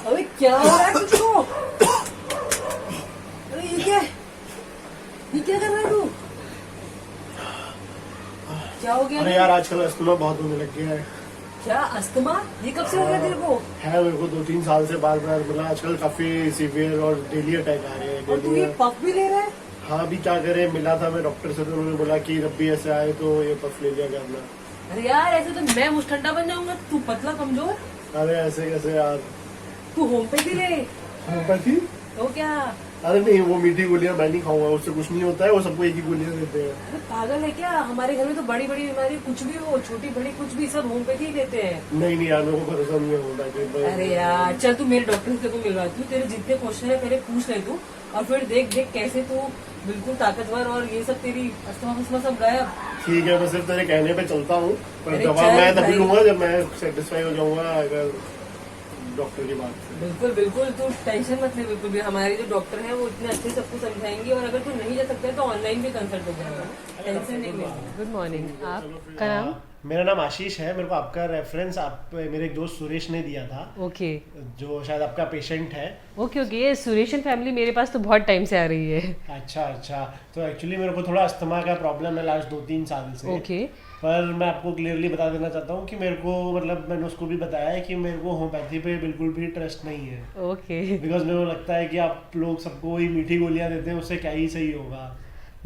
अबे क्या हो रहा है तुझको? अरे ये क्या कर रहा है तू? क्या हो गया? अरे यार आजकल अस्थमा बहुत होने लग गया है। क्या अस्थमा? ये कब से हो गया तेरे को? है मेरे को 2-3 साल से बार बार मतलब आजकल काफी सीवियर और डेली अटैक आ रहे हैं। और तू ये पफ भी ले रहा है? हाँ अभी क्या करे, मिला था मैं डॉक्टर से तो उन्होंने बोला कि जब भी ऐसे आए तो ये पफ ले लिया करना। अरे यार ऐसे तो मैं मुस्ठंडा बन जाऊंगा, तू पतला कमजोर। अरे ऐसे कैसे यार? तू होम्योपैथी ले होम्योपैथी? तो क्या? अरे नहीं, वो मीठी गोलियां मैं नहीं खाऊंगा, उससे कुछ नहीं होता है, वो सबको एक ही गोलियां देते हैं। अरे पागल है क्या? हमारे घर में तो बड़ी बड़ी बीमारी कुछ भी हो, छोटी बड़ी कुछ भी, सब होम्योपैथी ही देते हैं। नहीं यार, मेरे को भरोसा नहीं है होम्योपैथी। अरे यार चल, तू मेरे डॉक्टर से को मिलवाती हूँ, तेरे जितने क्वेश्चन है पहले पूछ ले तू, और फिर देख कैसे तू बिल्कुल ताकतवर और ये सब तेरी अस्थमा सब गायब। ठीक है, मैं सिर्फ तेरे कहने पे चलता हूँ, पर अरे दवा चल मैं तभी भाई। लूंगा जब मैं सेटिस्फाई हो जाऊंगा अगर डॉक्टर की बात से। बिल्कुल बिल्कुल, तू टेंशन मत ले बिल्कुल भी। हमारे जो डॉक्टर हैं वो इतने अच्छे सबको समझाएंगे, और अगर तू नहीं जा सकता है तो ऑनलाइन भी कंसल्ट हो जाएगा, टेंशन नहीं लेनी। गुड मॉर्निंग, आपका नाम? मेरा नाम आशीष है। मेरे को आपका रेफरेंस मेरे एक दोस्त सुरेश ने दिया था, ओके जो शायद आपका पेशेंट है। ओके ओके, ये सुरेशन फैमिली मेरे पास तो बहुत टाइम से आ रही है। अच्छा, तो एक्चुअली मेरे को थोड़ा अस्थमा का प्रॉब्लम है लास्ट 2-3 साल से। ओके पर मैं आपको क्लियरली बता देना चाहता हूँ कि मेरे को मतलब मैंने उसको भी बताया है कि मेरे को होम्योपैथी पे बिल्कुल भी ट्रस्ट नहीं है। ओके, बिकॉज मेरे को लगता है कि आप लोग सबको वही मीठी गोलियां देते हैं, उससे क्या ही सही होगा।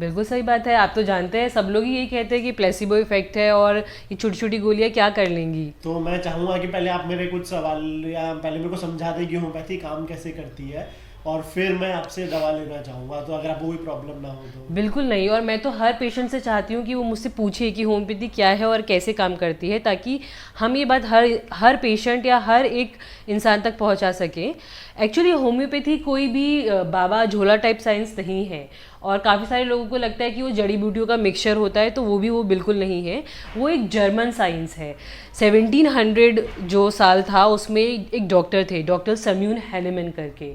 बिल्कुल सही बात है। आप तो जानते हैं, सब लोग ही यही कहते हैं कि प्लेसिबो इफेक्ट है और ये छोटी छोटी गोलियां क्या कर लेंगी। तो मैं चाहूँगा कि पहले आप मेरे कुछ सवाल या पहले मेरे को समझा दें कि होम्योपैथी काम कैसे करती है, और फिर मैं आपसे दवा लेना चाहूँगा, तो अगर आपको कोई प्रॉब्लम ना हो तो। बिल्कुल नहीं, और मैं तो हर पेशेंट से चाहती हूँ कि वो मुझसे पूछे कि होम्योपैथी क्या है और कैसे काम करती है, ताकि हम ये बात हर पेशेंट या हर एक इंसान तक पहुँचा सकें। एक्चुअली होम्योपैथी कोई भी बाबा झोला टाइप साइंस नहीं है, और काफ़ी सारे लोगों को लगता है कि वो जड़ी बूटियों का मिक्सचर होता है, तो वो बिल्कुल नहीं है। वो एक जर्मन साइंस है। 1700 जो साल था उसमें एक डॉक्टर थे, डॉक्टर समून हैनेमन करके।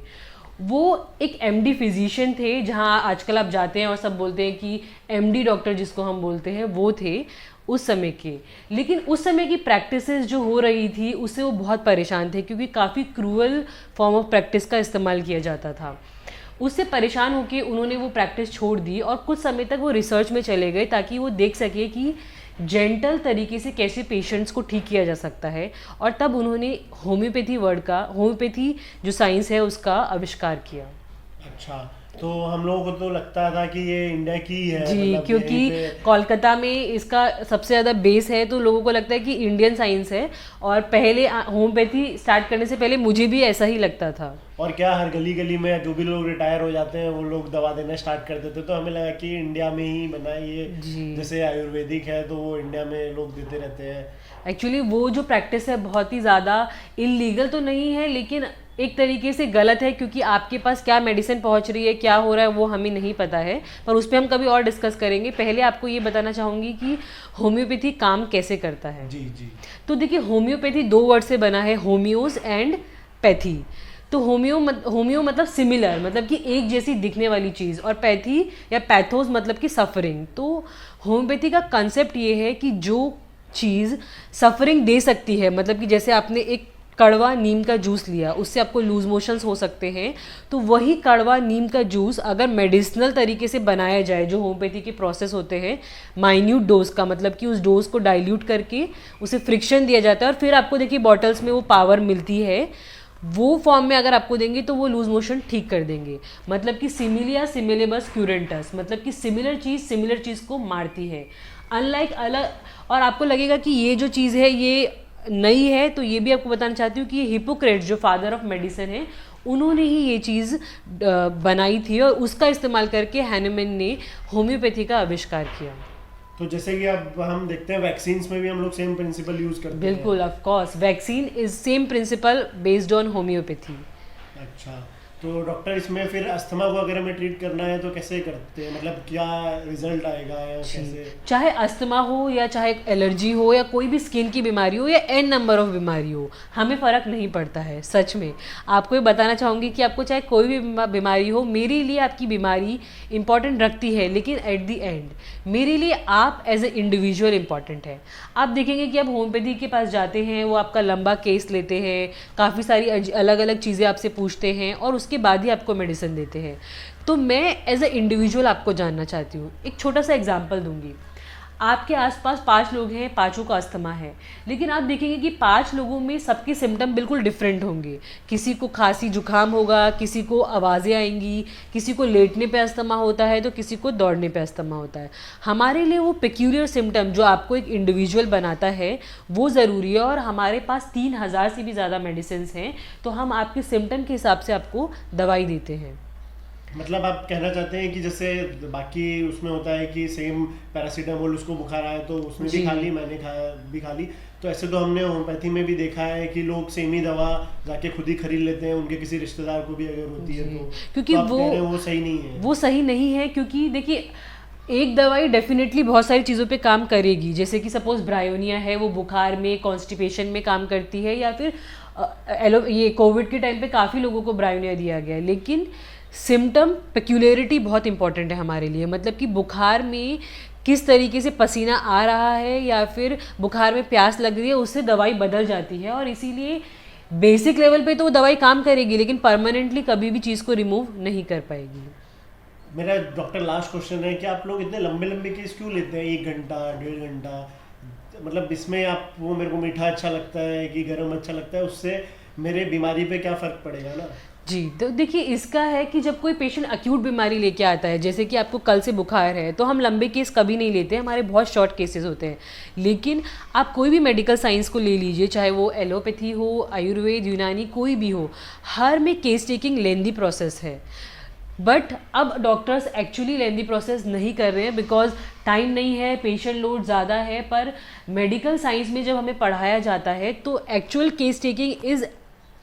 वो एक एमडी फिजिशियन थे, जहाँ आजकल आप जाते हैं और सब बोलते हैं कि एमडी डॉक्टर जिसको हम बोलते हैं वो थे उस समय के। लेकिन उस समय की प्रैक्टिसेस जो हो रही थी उससे वो बहुत परेशान थे, क्योंकि काफ़ी क्रूअल फॉर्म ऑफ प्रैक्टिस का इस्तेमाल किया जाता था। उससे परेशान होकर उन्होंने वो प्रैक्टिस छोड़ दी और कुछ समय तक वो रिसर्च में चले गए, ताकि वो देख सके कि जेंटल तरीके से कैसे पेशेंट्स को ठीक किया जा सकता है। और तब उन्होंने होम्योपैथी जो साइंस है उसका आविष्कार किया। अच्छा, तो हम लोगों को तो लगता था कि ये इंडिया की ही है, जी, मतलब क्योंकि यहीं पे। कोलकाता में इसका सबसे ज़्यादा बेस है, तो लोगों को लगता है कि इंडियन साइंस है। और पहले होम्योपैथी स्टार्ट करने से पहले मुझे भी ऐसा ही लगता था। और क्या, हर गली गली में जो भी लोग रिटायर हो जाते हैं वो लोग दवा देना स्टार्ट कर देते, तो हमें लगा कि इंडिया में ही बना है ये। जी। जैसे आयुर्वेदिक है तो वो इंडिया में लोग देते रहते हैं। एक्चुअली वो जो प्रैक्टिस है बहुत ही ज़्यादा इलीगल तो नहीं है, लेकिन एक तरीके से गलत है, क्योंकि आपके पास क्या मेडिसिन पहुंच रही है, क्या हो रहा है, वो हमें नहीं पता है। पर उस पर हम कभी और डिस्कस करेंगे। पहले आपको ये बताना चाहूँगी कि होम्योपैथी काम कैसे करता है। जी जी। तो देखिए, होम्योपैथी 2 वर्ड से बना है, होम्योस एंड पैथी। तो होम्यो मतलब सिमिलर, मतलब कि एक जैसी दिखने वाली चीज़, और पैथी या पैथोस मतलब कि सफरिंग। तो होम्योपैथी का कंसेप्ट ये है कि जो चीज़ सफरिंग दे सकती है, मतलब कि जैसे आपने एक कड़वा नीम का जूस लिया, उससे आपको लूज मोशंस हो सकते हैं, तो वही कड़वा नीम का जूस अगर मेडिसिनल तरीके से बनाया जाए, जो होम्योपैथी के प्रोसेस होते हैं, माइन्यूट डोज का, मतलब कि उस डोज को डाइल्यूट करके उसे फ्रिक्शन दिया जाता है, और फिर आपको देखिए बॉटल्स में वो पावर मिलती है, वो फॉर्म में अगर आपको देंगे तो वो लूज मोशन ठीक कर देंगे। मतलब कि सिमिलिया सिमिलेबस क्यूरेंटस, मतलब कि सिमिलर चीज़ को मारती है, अनलाइक अलग। और आपको लगेगा कि ये जो चीज़ है ये नई है, तो ये भी आपको बताना चाहती हूँ कि ये हिपोक्रेट्स जो फादर ऑफ मेडिसिन है, उन्होंने ही ये चीज़ बनाई थी, और उसका इस्तेमाल करके हैनेमन ने होम्योपैथी का आविष्कार किया। तो जैसे कि अब हम देखते हैं वैक्सीन्स में भी हम लोग सेम प्रिंसिपल यूज करते हैं। बिल्कुल, of course, vaccine is same principle based on homeopathy. अच्छा, तो डॉक्टर इसमें फिर अस्थमा को अगर हमें ट्रीट करना है तो कैसे करते हैं, मतलब क्या रिजल्ट आएगा या कैसे? चाहे अस्थमा हो या चाहे एलर्जी हो या कोई भी स्किन की बीमारी हो या एन नंबर ऑफ बीमारी हो, हमें फ़र्क नहीं पड़ता है। सच में आपको ये बताना चाहूँगी कि आपको चाहे कोई भी बीमारी हो, मेरे लिए आपकी बीमारी इंपॉर्टेंट रखती है, लेकिन एट द एंड मेरे लिए आप एज ए इंडिविजुअल इंपॉर्टेंट है। आप देखेंगे कि आप होम्योपैथी के पास जाते हैं, वो आपका लंबा केस लेते हैं, काफ़ी सारी अलग अलग चीज़ें आपसे पूछते हैं और उसके बाद ही आपको मेडिसिन देते हैं। तो मैं एज ए इंडिविजुअल आपको जानना चाहती हूँ। एक छोटा सा एग्जांपल दूंगी। आपके आसपास 5 लोग हैं, 5 को अस्थमा है, लेकिन आप देखेंगे कि 5 लोगों में सबके सिम्टम बिल्कुल डिफरेंट होंगे। किसी को खांसी जुकाम होगा, किसी को आवाज़ें आएंगी, किसी को लेटने पे अस्थमा होता है तो किसी को दौड़ने पे अस्थमा होता है। हमारे लिए वो पेक्यूलियर सिम्टम जो आपको एक इंडिविजुअल बनाता है वो ज़रूरी है, और हमारे पास 3000 से भी ज़्यादा मेडिसिन हैं, तो हम आपके सिम्टम के हिसाब से आपको दवाई देते हैं। मतलब आप कहना चाहते हैं कि जैसे बाकी उसमें होता है कि सेम पैरासीटामोल उसको बुखार आया तो उसने भी खा ली, मैंने खा ली, तो ऐसे तो हमने होम्योपैथी में भी देखा है कि लोग सेम ही दवा जाके खुद ही खरीद लेते हैं, उनके किसी रिश्तेदार को भी अगर होती है तो। क्योंकि तो वो सही नहीं है। वो सही नहीं है, क्योंकि देखिए एक दवाई डेफिनेटली बहुत सारी चीज़ों पे काम करेगी। जैसे कि सपोज ब्रायोनिया है, वो बुखार में, कॉन्स्टिपेशन में काम करती है, या फिर ये कोविड के टाइम पे काफ़ी लोगों को ब्रायोनिया दिया गया है। लेकिन सिम्टम पेक्यूलरिटी बहुत इंपॉर्टेंट है हमारे लिए। मतलब कि बुखार में किस तरीके से पसीना आ रहा है या फिर बुखार में प्यास लग रही है, उससे दवाई बदल जाती है, और इसीलिए बेसिक लेवल पे तो वो दवाई काम करेगी, लेकिन परमानेंटली कभी भी चीज़ को रिमूव नहीं कर पाएगी। मेरा डॉक्टर लास्ट क्वेश्चन है कि आप लोग इतने लंबे लंबे केस क्यों लेते हैं, 1 घंटा 1.5 घंटा? मतलब इसमें आप वो मेरे को मीठा अच्छा लगता है कि गर्म अच्छा लगता है, उससे मेरे बीमारी पे क्या फ़र्क पड़ेगा ना? जी, तो देखिए इसका है कि जब कोई पेशेंट अक्यूट बीमारी लेके आता है, जैसे कि आपको कल से बुखार है, तो हम लंबे केस कभी नहीं लेते, हमारे बहुत शॉर्ट केसेस होते हैं। लेकिन आप कोई भी मेडिकल साइंस को ले लीजिए, चाहे वो एलोपैथी हो, आयुर्वेद, यूनानी, कोई भी हो, हर में केस टेकिंग लेंदी प्रोसेस है। बट अब डॉक्टर्स एक्चुअली लेंदी प्रोसेस नहीं कर रहे हैं, बिकॉज टाइम नहीं है, पेशेंट लोड ज़्यादा है। पर मेडिकल साइंस में जब हमें पढ़ाया जाता है तो actual case taking is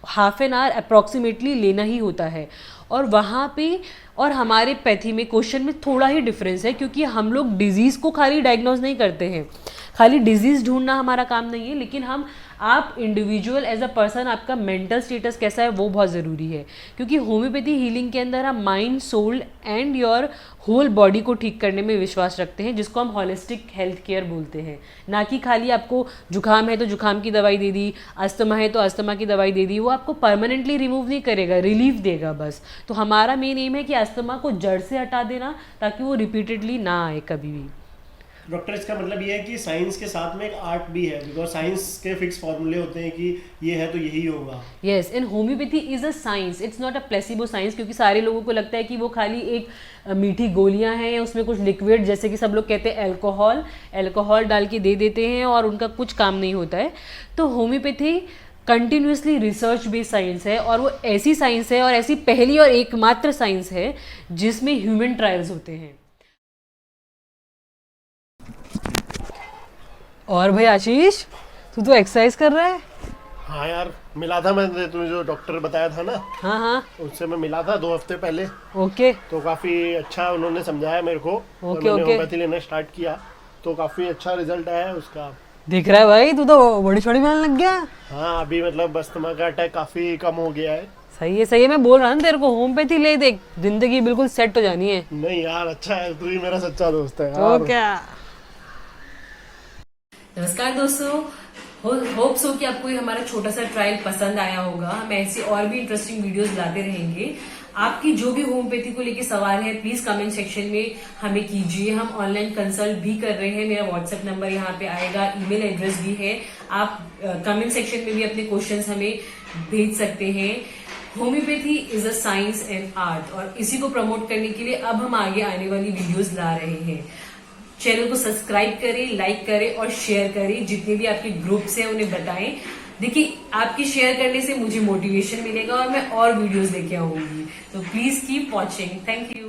half an hour approximately लेना ही होता है। और वहाँ पे और हमारे पैथी में क्वेश्चन में थोड़ा ही डिफरेंस है, क्योंकि हम लोग डिजीज़ को खाली डायग्नोज नहीं करते हैं, खाली डिजीज़ ढूंढना हमारा काम नहीं है, लेकिन हम आप इंडिविजुअल एज अ पर्सन आपका मेंटल स्टेटस कैसा है वो बहुत ज़रूरी है। क्योंकि होम्योपैथी हीलिंग के अंदर हम mind, soul and your whole body को ठीक करने में विश्वास रखते हैं, जिसको हम हॉलिस्टिक हेल्थ केयर बोलते हैं। ना कि खाली आपको जुकाम है तो जुकाम की दवाई दे दी, अस्थमा है तो अस्थमा की दवाई दे दी, वो आपको परमानेंटली रिमूव नहीं करेगा, रिलीफ देगा बस। तो हमारा मेन एम है कि अस्थमा को जड़ से हटा देना, ताकि वो रिपीटेडली ना आए कभी भी। डॉक्टर, इसका मतलब ये है कि साइंस के साथ में एक आर्ट भी है, बिकॉज साइंस के फिक्स फॉर्मूले होते हैं कि ये है तो यही होगा। Yes, and homeopathy is a science, it's not a placebo science. क्योंकि सारे लोगों को लगता है कि वो खाली एक मीठी गोलियां हैं, उसमें कुछ लिक्विड, जैसे कि सब लोग कहते हैं अल्कोहल डाल के दे देते हैं और उनका कुछ काम नहीं होता है। तो homeopathy continuously research based science है, और वो ऐसी साइंस है और ऐसी पहली और एकमात्र साइंस है जिसमें ह्यूमन ट्रायल्स होते हैं। और भाई आशीष, तू तो एक्सरसाइज कर रहा है। हाँ यार, मिला था मैंने, तुम्हें जो डॉक्टर बताया था ना, हाँ हाँ, उससे मैं मिला था 2 हफ्ते पहले। ओके, तो काफ़ी अच्छा उन्होंने समझाया मेरे को, और मैंने होम्योपैथी लेना स्टार्ट किया, तो काफ़ी अच्छा रिजल्ट आया है उसका। दिख रहा है भाई, तू तो बड़ी छोड़ी मारने लग गया। हाँ, अभी मतलब अस्थमा का अटैक काफ़ी कम हो गया है। सही है, सही है। मैं बोल रहा हूँ तेरे को, होम्योपैथी ले देख, जिंदगी बिल्कुल सेट हो जानी है। नहीं यार, अच्छा है, तू ही मेरा सच्चा दोस्त है तो यार। क्या। नमस्कार दोस्तों, होप सो कि आपको ये हमारा छोटा सा ट्रायल पसंद आया होगा। हम ऐसी और भी इंटरेस्टिंग वीडियोस लाते रहेंगे। आपकी जो भी होम्योपैथी को लेके सवाल है, प्लीज कमेंट सेक्शन में हमें कीजिए। हम ऑनलाइन कंसल्ट भी कर रहे हैं। मेरा व्हाट्सएप नंबर यहाँ पे आएगा, ईमेल एड्रेस भी है। आप कमेंट सेक्शन में भी अपने क्वेश्चंस हमें भेज सकते हैं। Homeopathy is a science and art, और इसी को प्रमोट करने के लिए अब हम आगे आने वाली वीडियोस ला रहे हैं। चैनल को सब्सक्राइब करें, लाइक करें और शेयर करें। जितने भी आपके ग्रुप्स हैं उन्हें बताएं। देखिए, आपकी शेयर करने से मुझे मोटिवेशन मिलेगा और मैं और वीडियोस लेके आऊंगी। तो please keep watching. Thank you.